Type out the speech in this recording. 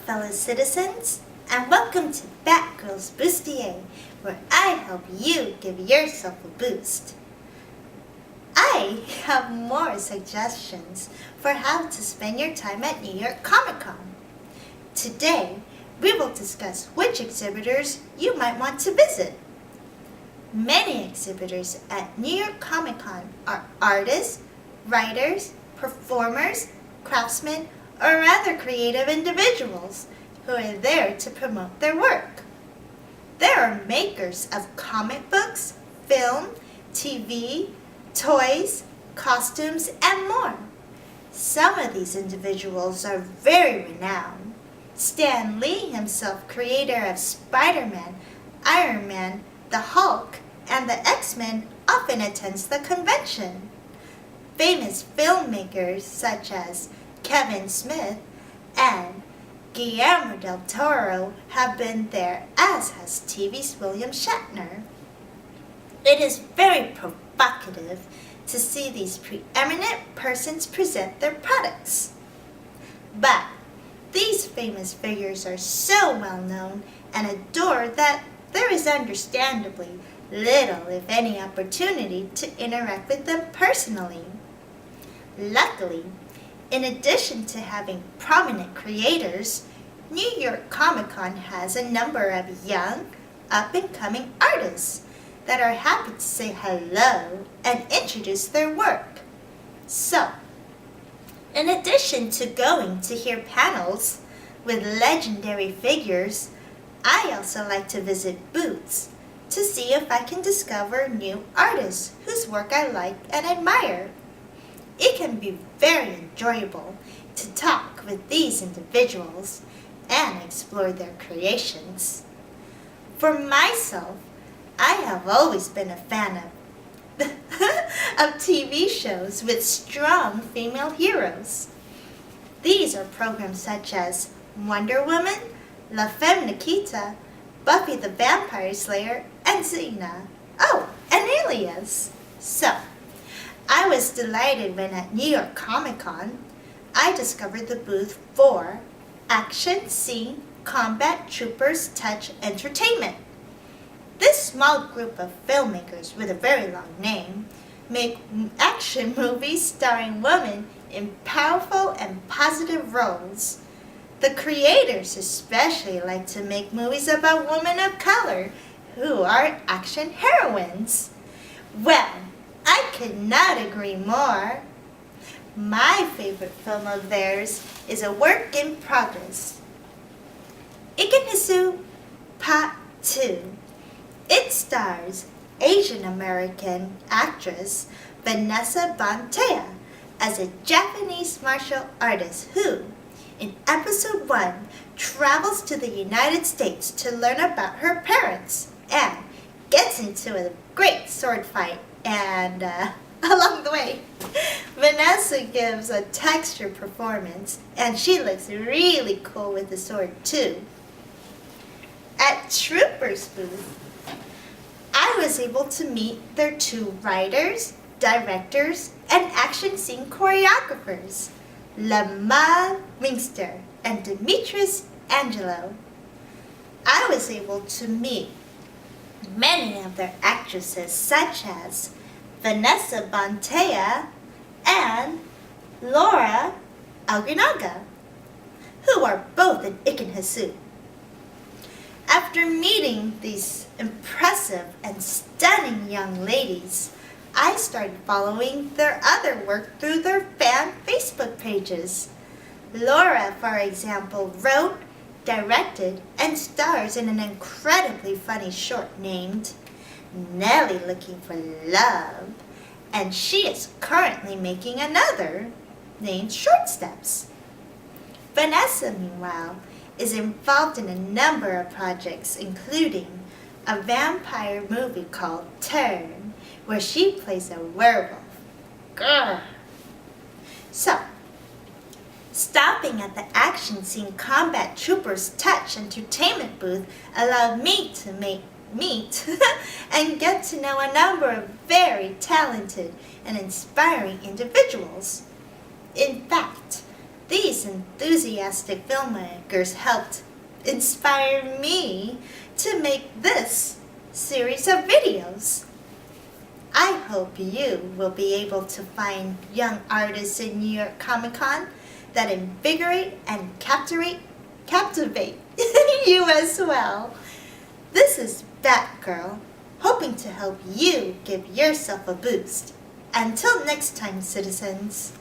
fellow citizens, and welcome to Batgirl's Bustier, where I help you give yourself a boost. I have more suggestions for how to spend your time at New York Comic Con. Today, we will discuss which exhibitors you might want to visit. Many exhibitors at New York Comic Con are artists, writers, performers, craftsmen, or other creative individuals who are there to promote their work. There are makers of comic books, film, TV, toys, costumes, and more. Some of these individuals are very renowned. Stan Lee himself, creator of Spider-Man, Iron Man, the Hulk, and the X-Men, often attends the convention. Famous filmmakers such as Kevin Smith and Guillermo del Toro have been there, as has TV's William Shatner. It is very provocative to see these preeminent persons present their products. But these famous figures are so well known and adored that there is understandably little, if any, opportunity to interact with them personally. Luckily, in addition to having prominent creators, New York Comic Con has a number of young, up-and-coming artists that are happy to say hello and introduce their work. So, in addition to going to hear panels with legendary figures, I also like to visit booths to see if I can discover new artists whose work I like and admire. It can be very enjoyable to talk with these individuals and explore their creations. For myself, I have always been a fan of TV shows with strong female heroes. These are programs such as Wonder Woman, La Femme Nikita, Buffy the Vampire Slayer, and Xena. Oh, and Alias. So, I was delighted when at New York Comic Con, I discovered the booth for Action Scene Combat Troopers Touch Entertainment. This small group of filmmakers with a very long name make action movies starring women in powerful and positive roles. The creators especially like to make movies about women of color who are action heroines. Well, I could not agree more. My favorite film of theirs is a work in progress, Ikenhisu Part 2. It stars Asian American actress Vanessa Bantea as a Japanese martial artist who, in episode 1, travels to the United States to learn about her parents and gets into a great sword fight. And along the way, Vanessa gives a texture performance, and she looks really cool with the sword too. At Trooper's booth, I was able to meet their two writers, directors, and action scene choreographers, Lamar Wingster and Demetrius Angelo. I was able to meet many of their actresses such as Vanessa Bantea and Laura Alguinaga, who are both in Ikenhisu. After meeting these impressive and stunning young ladies, I started following their other work through their fan Facebook pages. Laura, for example, wrote, directed, and stars in an incredibly funny short named Nellie Looking for Love, and she is currently making another named Short Steps. Vanessa, meanwhile, is involved in a number of projects, including a vampire movie called Turn, where she plays a werewolf. Grr. So, stopping at the Action Scene Combat Troopers Touch Entertainment booth allowed me to meet and get to know a number of very talented and inspiring individuals. In fact, These enthusiastic filmmakers helped inspire me to make this series of videos. I hope you will be able to find young artists in New York Comic Con that invigorate and captivate you as well. This is Batgirl, hoping to help you give yourself a boost. Until next time, citizens.